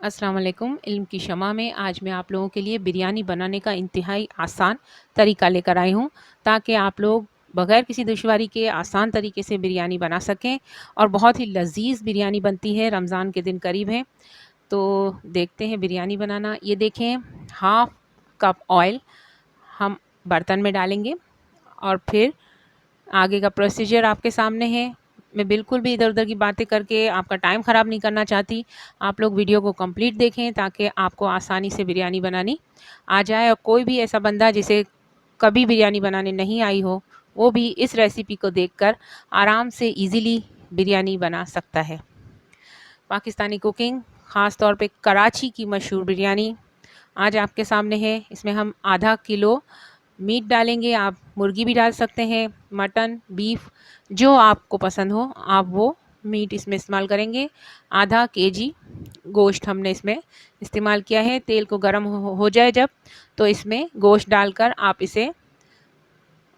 अस्सलाम वालेकुम। इल्म की शमा में आज मैं आप लोगों के लिए बिरयानी बनाने का इंतहाई आसान तरीका लेकर आई हूँ, ताकि आप लोग बग़ैर किसी दुश्वारी के आसान तरीके से बिरयानी बना सकें और बहुत ही लज़ीज़ बिरयानी बनती है। रमज़ान के दिन करीब हैं, तो देखते हैं बिरयानी बनाना। ये देखें, हाफ़ कप ऑयल हम बर्तन में डालेंगे और फिर आगे का प्रोसीजर आपके सामने है। मैं बिल्कुल भी इधर-उधर की बातें करके आपका टाइम ख़राब नहीं करना चाहती। आप लोग वीडियो को कंप्लीट देखें ताकि आपको आसानी से बिरयानी बनानी आ जाए और कोई भी ऐसा बंदा जिसे कभी बिरयानी बनाने नहीं आई हो, वो भी इस रेसिपी को देखकर आराम से ईज़िली बिरयानी बना सकता है। पाकिस्तानी कुकिंग, ख़ास तौर पे कराची की मशहूर बिरयानी आज आपके सामने है। इसमें हम आधा किलो मीट डालेंगे। आप मुर्गी भी डाल सकते हैं, मटन, बीफ, जो आपको पसंद हो आप वो मीट इसमें इस्तेमाल करेंगे। आधा केजी गोश्त हमने इसमें इस्तेमाल किया है। तेल को गर्म हो जाए जब, तो इसमें गोश्त डालकर आप इसे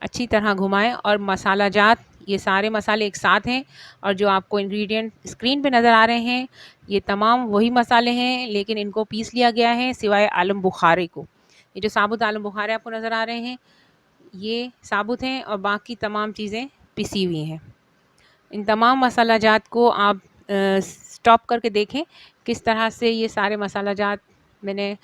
अच्छी तरह घुमाएं और मसाला जात, ये सारे मसाले एक साथ हैं और जो आपको इंग्रेडिएंट स्क्रीन पे नज़र आ रहे हैं ये तमाम वही मसाले हैं, लेकिन इनको पीस लिया गया है सिवाय आलम बुखारे को। ये जो साबुत आलम बुखारे आपको नज़र आ रहे हैं ये साबुत हैं और बाकी तमाम चीज़ें पिसी हुई हैं। इन तमाम मसाला जात को आप स्टॉप करके देखें किस तरह से ये सारे मसाला जात मैंने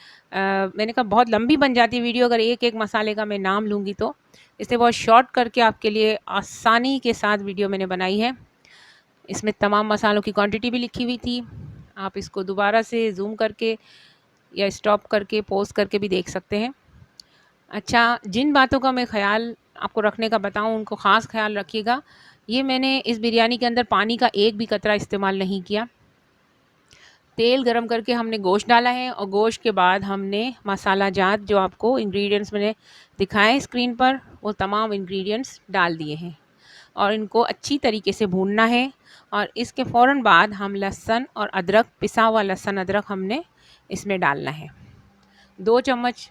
कहा बहुत लंबी बन जाती है वीडियो अगर एक-एक मसाले का मैं नाम लूँगी तो, इसलिए बहुत शॉर्ट करके आपके लिए आसानी के साथ वीडियो मैंने बनाई है। इसमें तमाम मसालों की क्वांटिटी भी लिखी हुई थी। आप इसको दोबारा से ज़ूम करके या स्टॉप करके पॉज़ करके भी देख सकते हैं। अच्छा, जिन बातों का मैं ख़्याल आपको रखने का बताऊँ उनको ख़ास ख़्याल रखिएगा। ये मैंने इस बिरयानी के अंदर पानी का एक भी कतरा इस्तेमाल नहीं किया। तेल गरम करके हमने गोश्त डाला है और गोश्त के बाद हमने मसाला जात जो आपको इंग्रेडिएंट्स मैंने दिखाए स्क्रीन पर, वो तमाम इंग्रेडिएंट्स डाल दिए हैं और इनको अच्छी तरीके से भूनना है। और इसके फ़ौरन बाद हम लहसुन और अदरक, पिसा हुआ लहसुन अदरक हमने इसमें डालना है। 2 चम्मच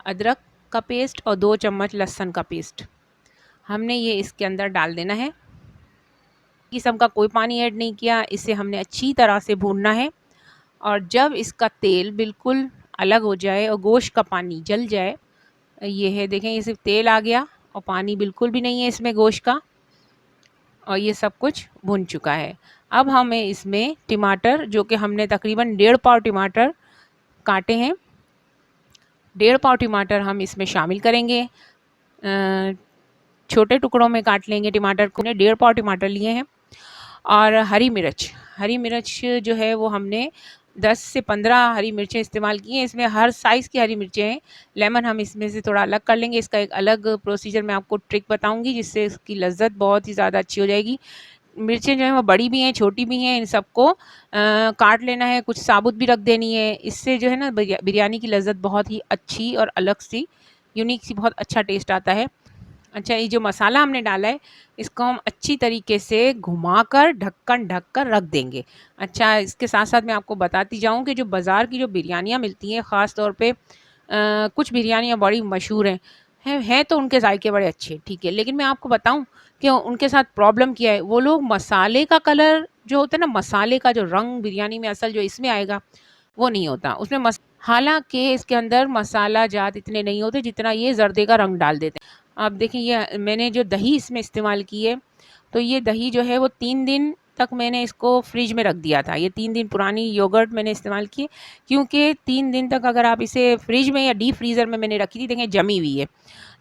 अदरक का पेस्ट और 2 चम्मच लहसुन का पेस्ट हमने ये इसके अंदर डाल देना है। किस्म का कोई पानी ऐड नहीं किया, इसे हमने अच्छी तरह से भूनना है और जब इसका तेल बिल्कुल अलग हो जाए और गोश्त का पानी जल जाए, ये है देखें, ये सिर्फ तेल आ गया और पानी बिल्कुल भी नहीं है इसमें गोश्त का, और ये सब कुछ भुन चुका है। अब हमें इसमें टमाटर, जो कि हमने तकरीबन 1.5 पाव टमाटर काटे हैं, 1.5 पाव टमाटर हम इसमें शामिल करेंगे। छोटे टुकड़ों में काट लेंगे टमाटर को। 1.5 पाव टमाटर लिए हैं और हरी मिर्च जो है वो हमने 10 से 15 हरी मिर्चें इस्तेमाल की हैं। इसमें हर साइज़ की हरी मिर्चें हैं। लेमन हम इसमें से थोड़ा अलग कर लेंगे, इसका एक अलग प्रोसीजर मैं आपको ट्रिक बताऊंगी जिससे इसकी लज्जत बहुत ही ज़्यादा अच्छी हो जाएगी। मिर्चें जो हैं वो बड़ी भी हैं, छोटी भी हैं, इन सबको काट लेना है, कुछ साबुत भी रख देनी है। इससे जो है ना बिरयानी की लज्जत बहुत ही अच्छी और अलग सी, यूनिक सी, बहुत अच्छा टेस्ट आता है। अच्छा, ये जो मसाला हमने डाला है इसको हम अच्छी तरीके से घुमाकर ढक्कन ढक कर रख देंगे। अच्छा, इसके साथ साथ मैं आपको बताती जाऊँ कि जो बाज़ार की जो बिरयानियाँ मिलती हैं, ख़ास तौर पे कुछ बिरयानियाँ बड़ी मशहूर हैं तो उनके जायके बड़े अच्छे, ठीक है, लेकिन मैं आपको बताऊँ कि उनके साथ प्रॉब्लम क्या है। वो लोग मसाले का कलर जो होता है ना, मसाले का जो रंग बिरयानी में असल जो इसमें आएगा वो नहीं होता उसमें। हालांकि इसके अंदर मसाला जात इतने नहीं होते जितना ये जर्दे का रंग डाल देते हैं। आप देखें, ये मैंने जो दही इसमें इस्तेमाल की है, तो ये दही जो है वो 3 दिन तक मैंने इसको फ्रिज में रख दिया था। ये 3 दिन पुरानी योगर्ट मैंने इस्तेमाल की, क्योंकि 3 दिन तक अगर आप इसे फ्रिज में या डीप फ्रीज़र में मैंने रखी थी, देखें जमी हुई है।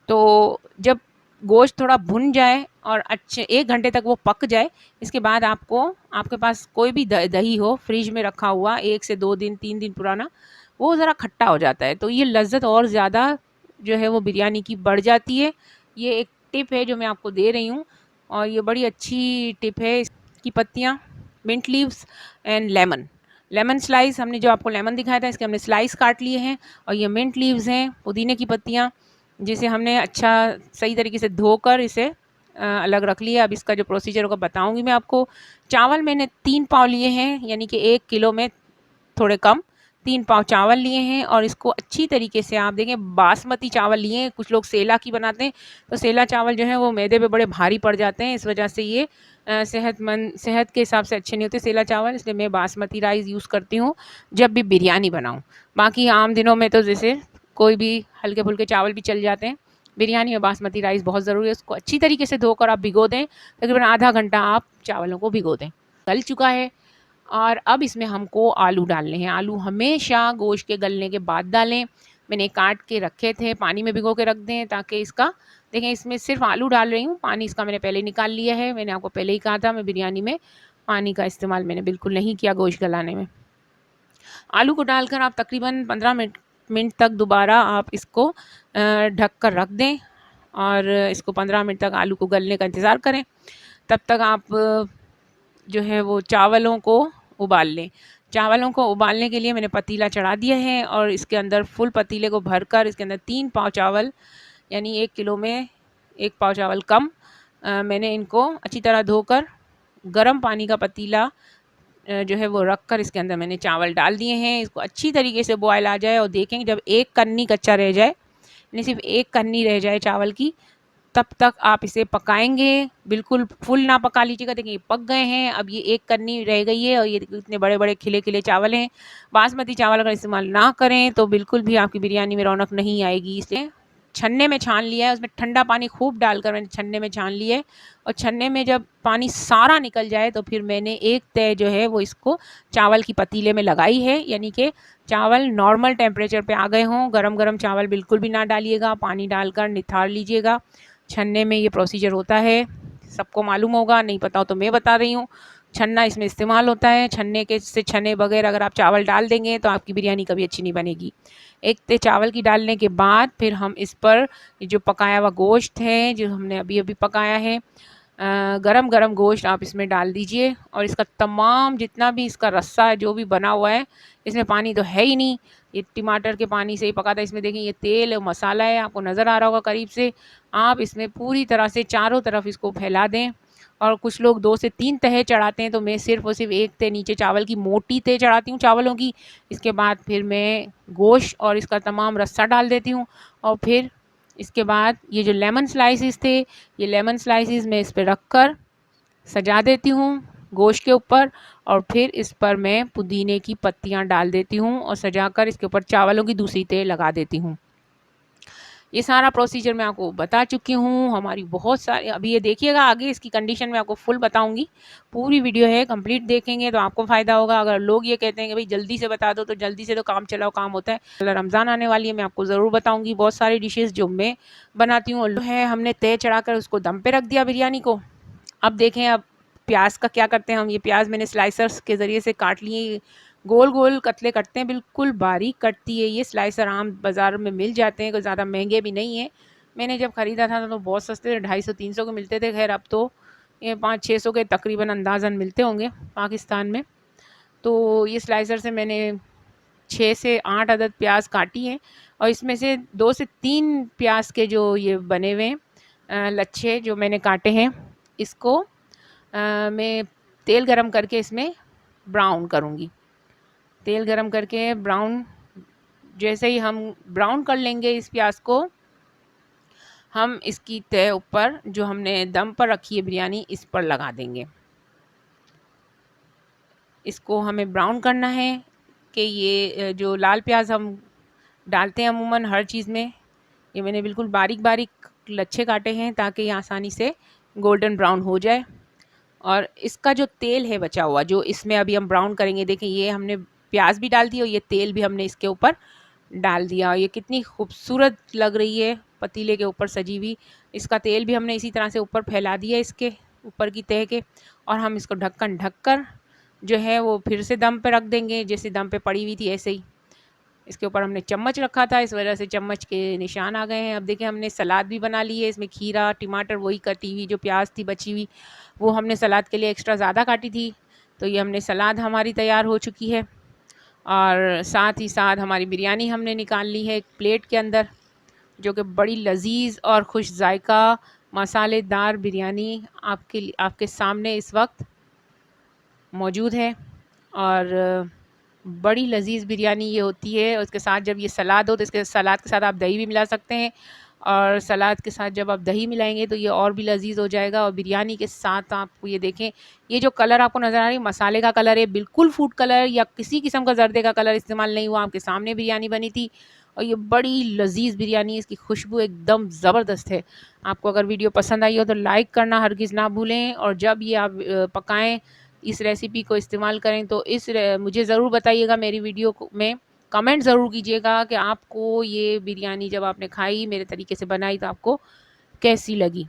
तो जब गोश्त थोड़ा भुन जाए और अच्छे 1 घंटे तक वो पक जाए, इसके बाद आपके पास कोई भी दही हो फ्रिज में रखा हुआ 1 से 2 दिन 3 दिन पुराना, वो ज़रा खट्टा हो जाता है, तो ये लज्जत और ज़्यादा जो है वो बिरयानी की बढ़ जाती है। ये एक टिप है जो मैं आपको दे रही हूँ और ये बड़ी अच्छी टिप है। इसकी पत्तियाँ, mint leaves and lemon slice, हमने जो आपको लेमन दिखाया था इसके हमने स्लाइस काट लिए हैं, और ये मिंट लीव्स हैं, पुदीने की पत्तियाँ, जिसे हमने अच्छा सही तरीके से धोकर इसे अलग रख लिया। अब इसका जो प्रोसीजर होगा बताऊंगी मैं आपको। चावल मैंने 3 पाव लिए हैं, यानी कि 1 किलो में थोड़े कम 3 पाव चावल लिए हैं और इसको अच्छी तरीके से आप देखें बासमती चावल लिए हैं। कुछ लोग सेला की बनाते हैं, तो सेला चावल जो है वो मैदे पे बड़े भारी पड़ जाते हैं, इस वजह से ये सेहत के हिसाब से अच्छे नहीं होते सेला चावल, इसलिए मैं बासमती राइस यूज़ करती हूँ जब भी बिरयानी बनाऊँ। बाकी आम दिनों में तो जैसे कोई भी हल्के फुल्के चावल भी चल जाते हैं। बिरयानी में बासमती राइस बहुत ज़रूरी है, उसको अच्छी तरीके से धोकर आप भिगो दें, तकरीबन आधा घंटा आप चावलों को भिगो दें। गल चुका है और अब इसमें हमको आलू डालने हैं। आलू हमेशा गोश्त के गलने के बाद डालें। मैंने काट के रखे थे, पानी में भिगो के रख दें ताकि इसका देखें इसमें सिर्फ आलू डाल रही हूँ, पानी इसका मैंने पहले ही निकाल लिया है। मैंने आपको पहले ही कहा था मैं बिरयानी में पानी का इस्तेमाल मैंने बिल्कुल नहीं किया गोश्त गलाने में। आलू को डालकर आप तकरीबन 15 मिनट तक दोबारा आप इसको ढक कर रख दें और इसको 15 मिनट तक आलू को गलने का इंतज़ार करें। तब तक आप जो है वो चावलों को उबाल लें। चावलों को उबालने के लिए मैंने पतीला चढ़ा दिया है और इसके अंदर फुल पतीले को भरकर इसके अंदर 3 पाव चावल, यानी 1 किलो में 1 पाव चावल कम, मैंने इनको अच्छी तरह धोकर गर्म पानी का पतीला जो है वो रख कर इसके अंदर मैंने चावल डाल दिए हैं। इसको अच्छी तरीके से बॉयल आ जाए और देखें जब एक कन्नी कच्चा रह जाए, यानी सिर्फ एक कन्नी रह जाए चावल की, तब तक आप इसे पकाएंगे। बिल्कुल फुल ना पका लीजिएगा। देखिए ये पक गए हैं, अब ये एक कन्नी रह गई है और ये इतने बड़े बड़े खिले खिले चावल हैं। बासमती चावल अगर इस्तेमाल ना करें तो बिल्कुल भी आपकी बिरयानी में रौनक नहीं आएगी। इसलिए छन्ने में छान लिया है, उसमें ठंडा पानी खूब डालकर मैंने छन्ने में छान लिया है और छन्ने में जब पानी सारा निकल जाए तो फिर मैंने एक तय जो है वो इसको चावल की पतीले में लगाई है, यानी कि चावल नॉर्मल टेम्परेचर पे आ गए हों। गरम गरम चावल बिल्कुल भी ना डालिएगा, पानी डालकर निथार लीजिएगा। छन्ने में ये प्रोसीजर होता है, सबको मालूम होगा, नहीं पता हो तो मैं बता रही हूँ। छन्ना इसमें इस्तेमाल होता है। छन्ने के से छने बगैर अगर आप चावल डाल देंगे तो आपकी बिरयानी कभी अच्छी नहीं बनेगी। एक ते चावल की डालने के बाद फिर हम इस पर जो पकाया हुआ गोश्त है, जो हमने अभी अभी पकाया है, गरम गरम गोश्त आप इसमें डाल दीजिए और इसका तमाम जितना भी इसका रस्सा है जो भी बना हुआ है, इसमें पानी तो है ही नहीं, ये टमाटर के पानी से ही पका था। इसमें देखिए ये तेल और मसाला है, आपको नज़र आ रहा होगा करीब से। आप इसमें पूरी तरह से चारों तरफ इसको फैला दें और कुछ लोग 2 से 3 तह चढ़ाते हैं, तो मैं सिर्फ और सिर्फ एक तह नीचे चावल की मोटी तह चढ़ाती हूँ चावलों की। इसके बाद फिर मैं गोश्त और इसका तमाम रस्सा डाल देती हूँ और फिर इसके बाद ये जो लेमन स्लाइसिस थे, ये लेमन स्लाइसिस मैं इस पर रख कर सजा देती हूँ गोश्त के ऊपर और फिर इस पर मैं पुदीने की पत्तियाँ डाल देती हूँ और सजाकर इसके ऊपर चावलों की दूसरी तह लगा देती हूँ। ये सारा प्रोसीजर मैं आपको बता चुकी हूँ। हमारी बहुत सारी अभी ये देखिएगा, आगे इसकी कंडीशन मैं आपको फुल बताऊँगी। पूरी वीडियो है, कंप्लीट देखेंगे तो आपको फ़ायदा होगा। अगर लोग ये कहते हैं कि भाई जल्दी से बता दो, तो जल्दी से तो काम चलाओ काम होता है। रमज़ान आने वाली है, मैं आपको ज़रूर बताऊँगी बहुत सारी डिशेज़ जो मैं बनाती हूँ। है हमने तय चढ़ाकर उसको दम पे रख दिया बिरयानी को। अब देखें अब प्याज का क्या करते हैं हम। ये प्याज मैंने स्लाइसर्स के ज़रिए से काट लिए, गोल गोल कतले कटते हैं, बिल्कुल बारीक कटती है। ये स्लाइसर आम बाज़ार में मिल जाते हैं, कोई ज़्यादा महंगे भी नहीं है। मैंने जब ख़रीदा था तो बहुत सस्ते थे, 250-300 के मिलते थे। खैर अब तो ये 500-600 के तकरीबन अंदाज़न मिलते होंगे पाकिस्तान में। तो ये स्लाइसर से मैंने 6 से 8 अदद प्याज काटी हैं और इसमें से 2 से 3 प्याज के जो ये बने हुए हैं लच्छे जो मैंने काटे हैं, इसको मैं तेल गरम करके इसमें ब्राउन करूँगी। तेल गरम करके ब्राउन जैसे ही हम ब्राउन कर लेंगे इस प्याज को, हम इसकी तह ऊपर जो हमने दम पर रखी है बिरयानी, इस पर लगा देंगे। इसको हमें ब्राउन करना है कि ये जो लाल प्याज हम डालते हैं अमूमन हर चीज़ में, ये मैंने बिल्कुल बारीक बारीक लच्छे काटे हैं ताकि ये आसानी से गोल्डन ब्राउन हो जाए। और इसका जो तेल है बचा हुआ, जो इसमें अभी हम ब्राउन करेंगे, देखें ये हमने प्याज भी डाल दी और ये तेल भी हमने इसके ऊपर डाल दिया। ये कितनी खूबसूरत लग रही है पतीले के ऊपर सजी हुई। इसका तेल भी हमने इसी तरह से ऊपर फैला दिया इसके ऊपर की तह के, और हम इसको ढक्कन ढक कर जो है वो फिर से दम पे रख देंगे, जैसे दम पे पड़ी हुई थी ऐसे ही। इसके ऊपर हमने चम्मच रखा था, इस वजह से चम्मच के निशान आ गए हैं। अब देखिए हमने सलाद भी बना ली है, इसमें खीरा टमाटर वही कटी हुई जो प्याज थी बची हुई, वो हमने सलाद के लिए एक्स्ट्रा ज़्यादा काटी थी। तो ये हमने सलाद हमारी तैयार हो चुकी है और साथ ही साथ हमारी बिरयानी हमने निकाल ली है एक प्लेट के अंदर, जो कि बड़ी लजीज और खुश जायका मसालेदार बिरयानी आपके सामने इस वक्त मौजूद है और बड़ी लज़ीज़ बिरयानी ये होती है। उसके साथ जब ये सलाद हो तो इसके सलाद के साथ आप दही भी मिला सकते हैं, और सलाद के साथ जब आप दही मिलाएँगे तो ये और भी लज़ीज़ हो जाएगा। और बिरयानी के साथ आप ये देखें, ये जो कलर आपको नज़र आ रहा है मसाले का कलर है, बिल्कुल फूड कलर या किसी किस्म का ज़र्दे का कलर इस्तेमाल नहीं हुआ। आपके सामने बिरयानी बनी थी और ये बड़ी लज़ीज़ बिरयानी, इसकी खुशबू एकदम ज़बरदस्त है। आपको अगर वीडियो पसंद आई हो तो लाइक करना हरगिज़ ना भूलें, और जब ये आप पकाएँ, इस रेसिपी को इस्तेमाल करें तो मुझे ज़रूर बताइएगा मेरी वीडियो को में कमेंट ज़रूर कीजिएगा कि आपको ये बिरयानी जब आपने खाई, मेरे तरीके से बनाई, तो आपको कैसी लगी।